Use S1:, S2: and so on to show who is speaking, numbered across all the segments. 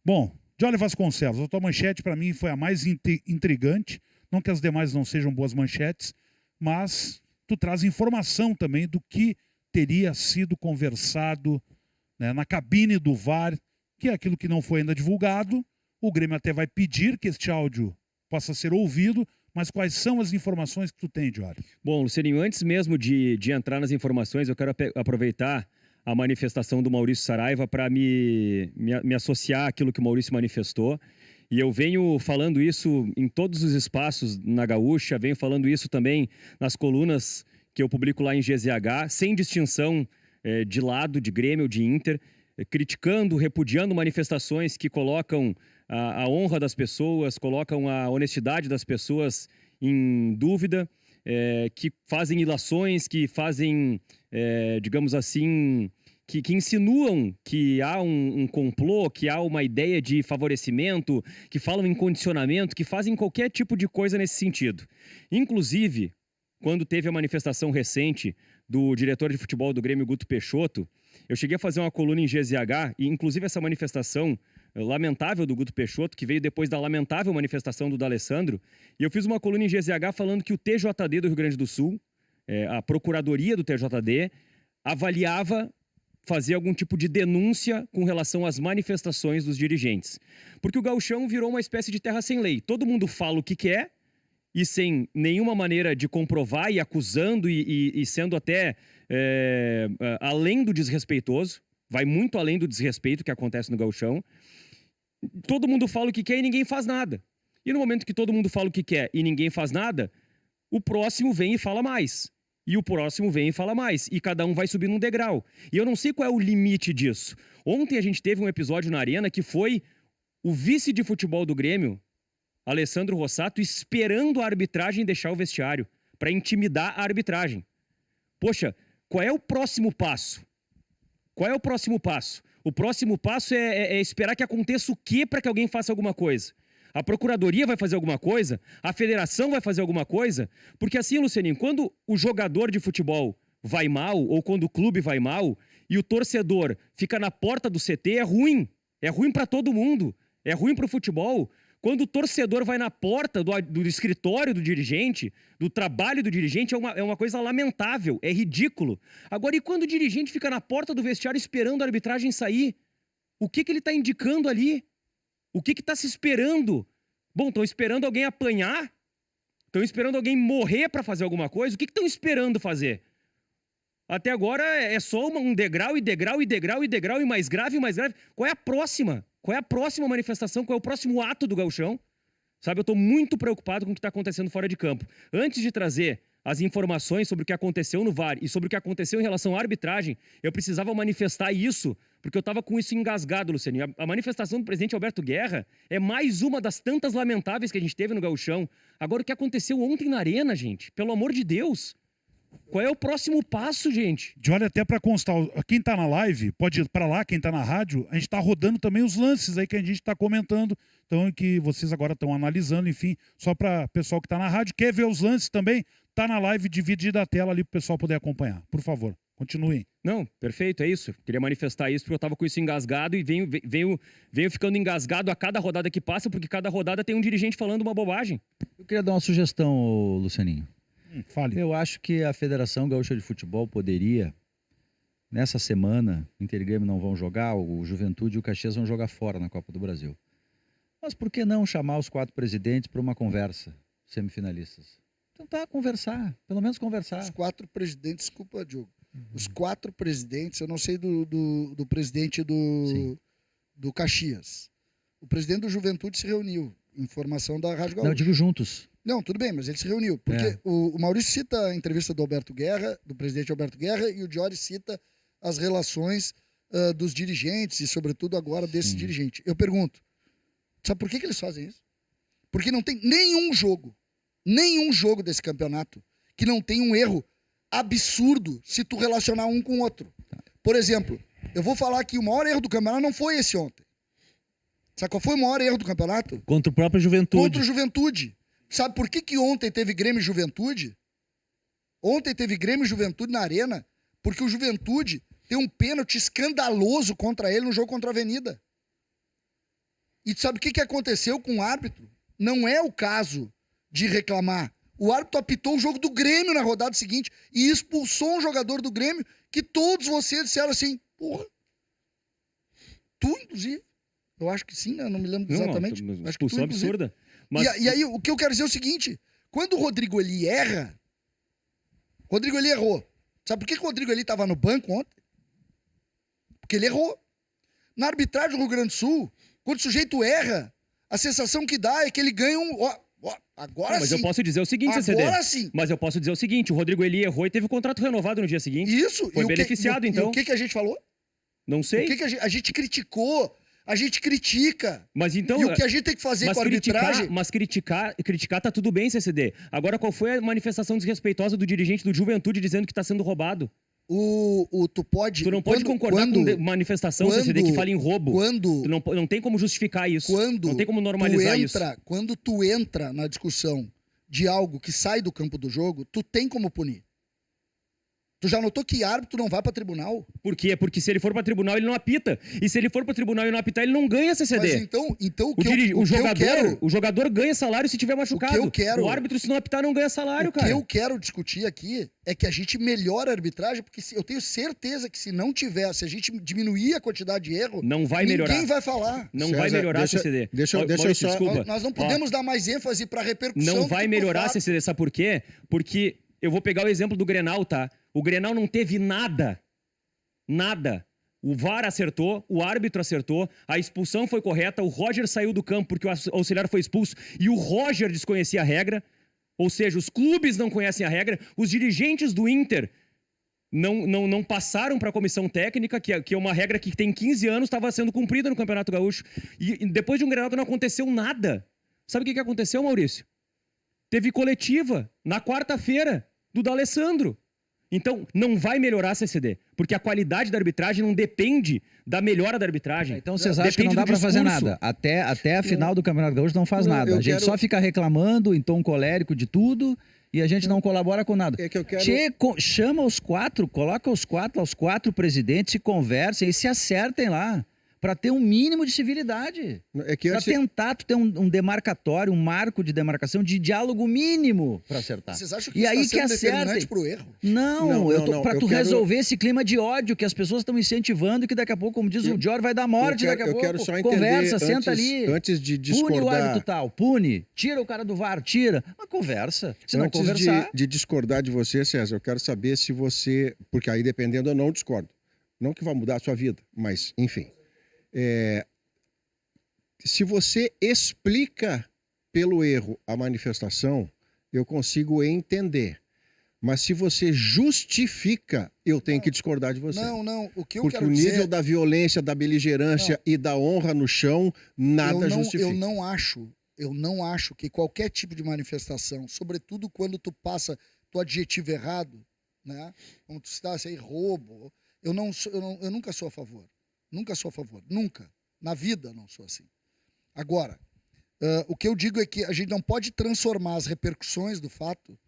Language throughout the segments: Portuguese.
S1: Bom, Johnny Vasconcelos, a tua manchete para mim foi a mais intrigante. Não que as demais não sejam boas manchetes, mas tu traz informação também do que teria sido conversado, né, na cabine do VAR, que é aquilo que não foi ainda divulgado. O Grêmio até vai pedir que este áudio possa ser ouvido, mas quais são as informações que tu tem, Jory?
S2: Bom, Lucininho, antes mesmo de entrar nas informações, eu quero aproveitar a manifestação do Maurício Saraiva para me associar àquilo que o Maurício manifestou. E eu venho falando isso em todos os espaços na Gaúcha, venho falando isso também nas colunas que eu publico lá em GZH, sem distinção de lado, de Grêmio ou de Inter, criticando, repudiando manifestações que colocam a honra das pessoas, colocam a honestidade das pessoas em dúvida, que fazem ilações, que fazem, digamos assim, que insinuam que há um complô, que há uma ideia de favorecimento, que falam em condicionamento, que fazem qualquer tipo de coisa nesse sentido. Inclusive, quando teve a manifestação recente do diretor de futebol do Grêmio, Guto Peixoto, eu cheguei a fazer uma coluna em GZH, e inclusive essa manifestação lamentável do Guto Peixoto, que veio depois da lamentável manifestação do D'Alessandro, e eu fiz uma coluna em GZH falando que o TJD do Rio Grande do Sul, a procuradoria do TJD, avaliava fazer algum tipo de denúncia com relação às manifestações dos dirigentes. Porque o gauchão virou uma espécie de terra sem lei. Todo mundo fala o que quer e sem nenhuma maneira de comprovar e acusando e sendo até além do desrespeitoso, vai muito além do desrespeito que acontece no gauchão. Todo mundo fala o que quer e ninguém faz nada. E no momento que todo mundo fala o que quer e ninguém faz nada, o próximo vem e fala mais. E o próximo vem e fala mais. E cada um vai subir num degrau. E eu não sei qual é o limite disso. Ontem a gente teve um episódio na Arena que foi o vice de futebol do Grêmio, Alessandro Rossato, esperando a arbitragem deixar o vestiário para intimidar a arbitragem. Poxa, qual é o próximo passo? Qual é o próximo passo? O próximo passo é esperar que aconteça o quê para que alguém faça alguma coisa? A Procuradoria vai fazer alguma coisa? A Federação vai fazer alguma coisa? Porque assim, Lucianinho, quando o jogador de futebol vai mal, ou quando o clube vai mal, e o torcedor fica na porta do CT, é ruim. É ruim para todo mundo. É ruim para o futebol. Quando o torcedor vai na porta do escritório do dirigente, do trabalho do dirigente, é uma coisa lamentável, é ridículo. Agora, e quando o dirigente fica na porta do vestiário esperando a arbitragem sair? O que ele está indicando ali? O que está se esperando? Bom, estão esperando alguém apanhar? Estão esperando alguém morrer para fazer alguma coisa? O que estão esperando fazer? Até agora é só um degrau e degrau e degrau e degrau e mais grave e mais grave. Qual é a próxima? Qual é a próxima manifestação? Qual é o próximo ato do gauchão? Sabe, eu estou muito preocupado com o que está acontecendo fora de campo. Antes de trazer as informações sobre o que aconteceu no VAR e sobre o que aconteceu em relação à arbitragem, eu precisava manifestar isso, porque eu estava com isso engasgado, Luciano. A manifestação do presidente Alberto Guerra é mais uma das tantas lamentáveis que a gente teve no gauchão. Agora, o que aconteceu ontem na Arena, gente? Pelo amor de Deus! Qual é o próximo passo, gente?
S1: De olha, até para constar, quem tá na live, pode ir para lá, quem tá na rádio, a gente tá rodando também os lances aí que a gente tá comentando, então que vocês agora estão analisando, enfim, só para pessoal que tá na rádio, quer ver os lances também, tá na live dividida a tela ali pro pessoal poder acompanhar. Por favor, continuem.
S2: Não, perfeito, é isso. Queria manifestar isso porque eu tava com isso engasgado e venho ficando engasgado a cada rodada que passa, porque cada rodada tem um dirigente falando uma bobagem.
S3: Eu queria dar uma sugestão, Lucianinho.
S1: Fale.
S3: Eu acho que a Federação Gaúcha de Futebol poderia, nessa semana, Inter e Grêmio não vão jogar, o Juventude e o Caxias vão jogar fora na Copa do Brasil. Mas por que não chamar os 4 presidentes para uma conversa, semifinalistas? Tentar conversar, pelo menos conversar.
S4: Os 4 presidentes, desculpa, Diogo. Os 4 presidentes, eu não sei do presidente do Caxias. O presidente do Juventude se reuniu, informação da Rádio Gaúcha.
S3: Não, eu digo juntos.
S4: Não, tudo bem, mas ele se reuniu. Porque o Maurício cita a entrevista do Alberto Guerra, do presidente Alberto Guerra, e o Jory cita as relações dos dirigentes, e sobretudo agora desse dirigente. Eu pergunto, sabe por que eles fazem isso? Porque não tem nenhum jogo desse campeonato que não tem um erro absurdo se tu relacionar um com o outro. Por exemplo, eu vou falar que o maior erro do campeonato não foi esse ontem. Sabe qual foi o maior erro do campeonato?
S3: Contra o próprio Juventude.
S4: Contra o Juventude. Sabe por que ontem teve Grêmio e Juventude? Ontem teve Grêmio e Juventude na Arena, porque o Juventude tem um pênalti escandaloso contra ele no jogo contra a Avenida. E tu sabe o que aconteceu com o árbitro? Não é o caso de reclamar. O árbitro apitou o jogo do Grêmio na rodada seguinte e expulsou um jogador do Grêmio que todos vocês disseram assim, porra, tu, inclusive. Eu acho que sim, né? Eu não me lembro exatamente.
S2: Não,
S4: Acho que tu,
S2: expulsão
S4: inclusive.
S2: absurda. Mas...
S4: E aí, o que eu quero dizer é o seguinte, quando o Rodrigo Eli erra, Rodrigo Eli errou. Sabe por que o Rodrigo Eli estava no banco ontem? Porque ele errou. Na arbitragem do Rio Grande do Sul, quando o sujeito erra, a sensação que dá é que ele ganha um... agora sim.
S2: Mas eu posso dizer o seguinte, CCD.
S4: Agora sim.
S2: Mas eu posso dizer o seguinte, o Rodrigo Eli errou e teve o contrato renovado no dia seguinte.
S4: Isso.
S2: Foi beneficiado, então.
S4: E o que a gente falou?
S2: Não sei.
S4: O que a gente criticou? A gente critica.
S2: Mas então...
S4: E o que a gente tem que fazer com a arbitragem...
S2: Mas criticar tá tudo bem, CCD. Agora, qual foi a manifestação desrespeitosa do dirigente do Juventude dizendo que tá sendo roubado?
S4: Tu
S2: não pode concordar com manifestação, CCD, que fala em roubo. Tu não tem como justificar isso. Não tem como normalizar isso.
S4: Quando tu entra na discussão de algo que sai do campo do jogo, tu tem como punir. Tu já notou que árbitro não vai pra tribunal?
S2: Por quê? Porque se ele for pra tribunal, ele não apita. E se ele for pra tribunal e não apitar, ele não ganha CCD.
S4: Mas então
S2: o jogador ganha salário se tiver machucado. O árbitro, se não apitar, não ganha salário, cara.
S4: O que eu quero discutir aqui é que a gente melhora a arbitragem, porque eu tenho certeza que se não tiver, se a gente diminuir a quantidade de erro,
S2: não vai melhorar.
S4: Ninguém vai falar.
S2: Não vai melhorar, CCD.
S3: Deixa eu só...
S2: Desculpa.
S4: Nós não podemos dar mais ênfase pra repercussão.
S2: Não vai melhorar, CCD, sabe por quê? Porque eu vou pegar o exemplo do Grenal, tá? O Grenal não teve nada. Nada. O VAR acertou, o árbitro acertou, a expulsão foi correta, o Roger saiu do campo porque o auxiliar foi expulso e o Roger desconhecia a regra. Ou seja, os clubes não conhecem a regra, os dirigentes do Inter não passaram para a comissão técnica, que é uma regra que tem 15 anos, estava sendo cumprida no Campeonato Gaúcho. E depois de um Grenal que não aconteceu nada. Sabe o que aconteceu, Maurício? Teve coletiva na quarta-feira do D'Alessandro. Então, não vai melhorar a CCD, porque a qualidade da arbitragem não depende da melhora da arbitragem.
S3: Então vocês acham que não dá para fazer nada? Até a final do Campeonato Gaúcho não faz nada. A gente só fica reclamando em tom colérico de tudo e a gente não colabora com nada.
S5: É que eu quero...
S3: Chama os quatro, coloca os quatro presidentes, se conversem e se acertem lá. Para ter um mínimo de civilidade. Para tentar ter um demarcatório, um marco de demarcação, de diálogo mínimo para acertar.
S4: Vocês acham que isso está sendo determinante pro erro?
S3: Para tu resolver esse clima de ódio que as pessoas estão incentivando e que daqui a pouco, como diz o Dior, vai dar morte daqui a pouco.
S5: Eu quero só entender,
S3: conversa, senta ali.
S5: Antes de discordar...
S3: Pune o árbitro tal, pune. Tira o cara do VAR, tira. Uma conversa. Se não conversar...
S5: de discordar de você, César, eu quero saber se você... Porque aí, dependendo, eu não discordo. Não que vai mudar a sua vida, mas, enfim... se você explica pelo erro a manifestação, eu consigo entender. Mas se você justifica, eu tenho que discordar de você.
S4: Não. O que eu
S5: Porque
S4: quero
S5: o nível
S4: dizer...
S5: da violência, da beligerância e da honra no chão, nada justifica.
S4: Eu não acho que qualquer tipo de manifestação, sobretudo quando tu passa teu adjetivo errado, né? Como tu citasse aí, roubo, eu nunca sou a favor. Nunca sou a favor. Nunca. Na vida não sou assim. Agora, o que eu digo é que a gente não pode transformar as repercussões do fato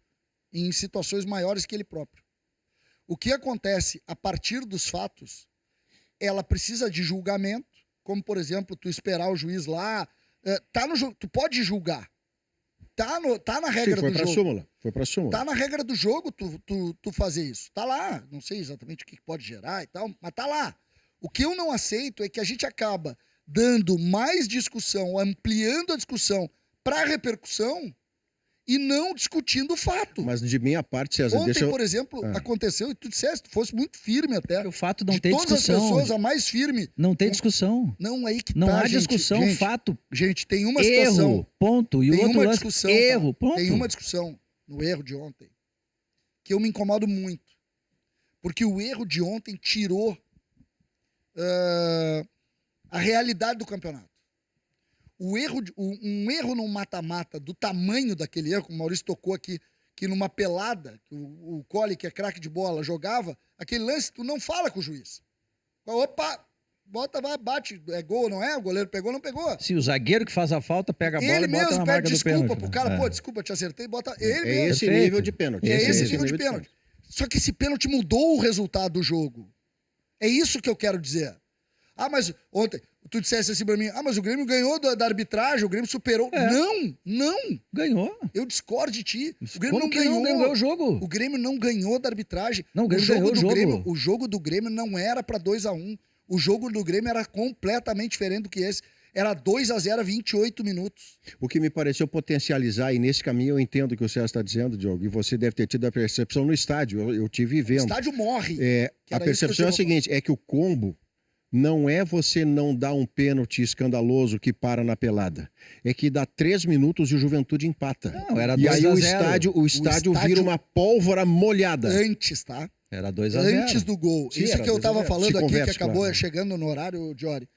S4: em situações maiores que ele próprio. O que acontece a partir dos fatos, ela precisa de julgamento, como, por exemplo, tu esperar o juiz lá, tá no jogo, tu pode julgar. Tá na regra do jogo.
S5: Foi pra súmula.
S4: Tá na regra do jogo tu fazer isso. Tá lá. Não sei exatamente o que pode gerar e tal, mas tá lá. O que eu não aceito é que a gente acaba dando mais discussão, ampliando a discussão para a repercussão e não discutindo o fato.
S5: Mas de minha parte, César,
S4: Ontem, por exemplo, aconteceu, e tu disseste, tu fosse muito firme até.
S3: O fato não tem discussão.
S4: De todas as pessoas, a mais firme.
S3: Não tem discussão.
S4: Não, aí que
S3: não
S4: tá,
S3: há discussão,
S4: gente,
S3: fato.
S4: Gente, tem uma situação...
S3: Erro, ponto. E o outro lance,
S4: discussão,
S3: erro, ponto.
S4: Tem uma discussão no erro de ontem que eu me incomodo muito. Porque o erro de ontem tirou a realidade do campeonato. Um erro no mata-mata do tamanho daquele erro, como o Maurício tocou aqui, que numa pelada, que o Cole, que é craque de bola, jogava, aquele lance, tu não fala com o juiz. Opa, bota, vai, bate, é gol, não é? O goleiro pegou, não pegou.
S3: Se o zagueiro que faz a falta pega a bola
S4: ele
S3: e bota na marca do pênalti.
S4: Ele mesmo pede desculpa pro cara, pô, desculpa, te acertei, bota ele mesmo.
S5: É esse nível de pênalti.
S4: É esse nível de pênalti. Só que esse pênalti mudou o resultado do jogo. É isso que eu quero dizer. Ah, mas ontem, tu dissesse assim pra mim, mas o Grêmio ganhou da arbitragem, o Grêmio superou. Não.
S3: Ganhou.
S4: Eu discordo de ti. O Grêmio
S3: Como
S4: não
S3: que
S4: ganhou.
S3: não ganhou o jogo?
S4: O Grêmio não ganhou da arbitragem.
S3: Não, o Grêmio ganhou o jogo.
S4: Grêmio, o jogo do Grêmio não era pra 2-1. O jogo do Grêmio era completamente diferente do que esse. Era 2-0 a 28 minutos.
S5: O que me pareceu potencializar, e nesse caminho eu entendo o que o César está dizendo, Diogo, e você deve ter tido a percepção no estádio, eu tive
S4: O
S5: vendo.
S4: estádio morre.
S5: A percepção é a seguinte, é que o combo não é você não dar um pênalti escandaloso que para na pelada. É que dá 3 minutos e o Juventude empata.
S3: Não, era
S5: E aí
S3: 2-0.
S5: o estádio vira uma pólvora molhada.
S4: Antes, tá?
S3: Era 2-0.
S4: Antes do gol.
S3: Sim,
S4: Isso
S3: era
S4: que eu tava
S3: 2-0.
S4: falando
S5: Se
S4: aqui, que
S5: converte,
S4: acabou
S5: claro.
S4: chegando no horário, Diori.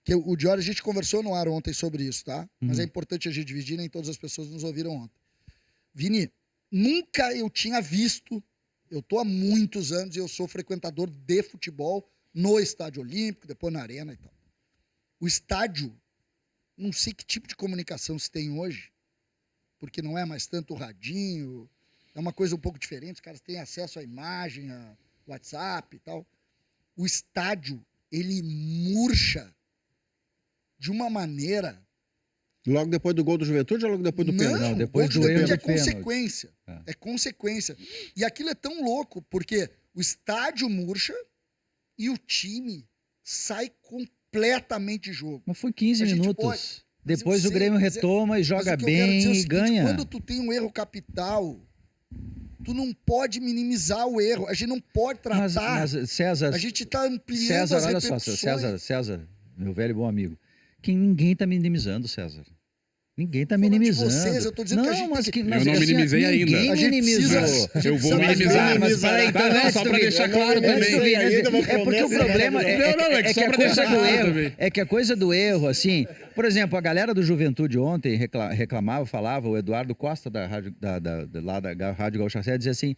S4: Que o Diori, a gente conversou no ar ontem sobre isso, tá? Mas é importante a gente dividir, nem todas as pessoas nos ouviram ontem. Vini, nunca eu tinha visto, eu tô há muitos anos e eu sou frequentador de futebol no Estádio Olímpico, depois na Arena e tal. O estádio, não sei que tipo de comunicação se tem hoje, porque não é mais tanto o radinho, é uma coisa um pouco diferente, os caras têm acesso à imagem, a WhatsApp e tal. O estádio, ele murcha de uma maneira...
S5: Logo depois do gol do Juventude ou logo depois do pênalti?
S3: Não, depois
S4: gol
S3: do
S4: de
S3: erro
S4: Juventude
S3: de
S4: é
S3: pênalti.
S4: consequência.
S3: É.
S4: É consequência. E aquilo é tão louco, porque o estádio murcha e o time sai completamente de jogo.
S3: Mas foi 15
S4: A gente
S3: minutos.
S4: pode, mas
S3: Depois
S4: eu
S3: o
S4: sei,
S3: Grêmio
S4: mas
S3: retoma e
S4: Mas
S3: joga
S4: o que eu quero
S3: bem
S4: dizer é o
S3: e
S4: seguinte,
S3: ganha.
S4: quando tu tem um erro capital, tu não pode minimizar o erro. A gente não pode tratar.
S3: Mas, César,
S4: A gente tá ampliando
S3: César,
S4: as
S3: olha só,
S4: repercussões.
S3: César, meu velho e bom amigo. Ninguém tá minimizando, César. Ninguém tá
S4: Falando de
S3: minimizando.
S4: vocês, eu tô dizendo que a gente
S3: mas
S4: tem
S3: que,
S4: que-
S3: mas
S6: Eu não
S3: assim,
S6: minimizei ainda.
S3: ninguém
S4: A gente
S3: minimizou.
S4: precisa- a gente
S6: Eu vou
S4: precisa-
S6: minimizar.
S3: Mas peraí, então,
S6: Não,
S3: antes
S6: só
S3: do
S6: pra
S3: Vini,
S6: deixar claro
S3: antes do
S6: também.
S3: Vini,
S5: Ainda uma
S3: é porque o
S5: promessa
S3: problema
S6: Não, não, é que
S3: é que
S6: só
S3: a
S6: pra
S3: coisa
S6: deixar
S3: do
S6: claro
S3: erro,
S6: também.
S3: é que a coisa do erro, assim, por exemplo, a galera do Juventude ontem reclamava, falava, o Eduardo Costa da Rádio, lá da Rádio Gaúcha Serra, dizia assim,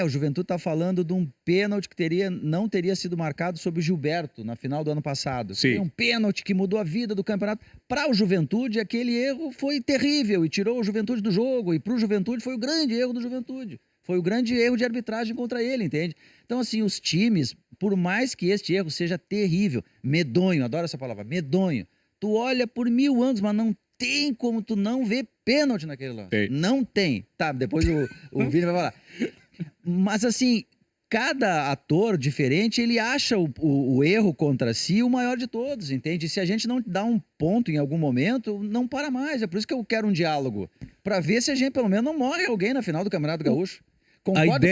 S3: o Juventude tá falando de um pênalti que não teria sido marcado sobre o Gilberto na final do ano passado.
S6: Sim.
S3: Foi um pênalti que mudou a vida do campeonato. Para o Juventude, aquele erro foi terrível e tirou o Juventude do jogo. E para o Juventude foi o grande erro do Juventude. Foi o grande erro de arbitragem contra ele, entende? Então, assim, os times, por mais que este erro seja terrível, medonho, adoro essa palavra, medonho, tu olha por 1000 anos, mas não tem como tu não ver pênalti naquele lance.
S6: Tem.
S3: Não tem. Tá, depois o Vini vai falar. Mas, assim, cada ator diferente, ele acha o erro contra si o maior de todos, entende? E se a gente não dá um ponto em algum momento, não para mais. É por isso que eu quero um diálogo. Para ver se a gente, pelo menos, não morre alguém na final do Campeonato Gaúcho. Concorda?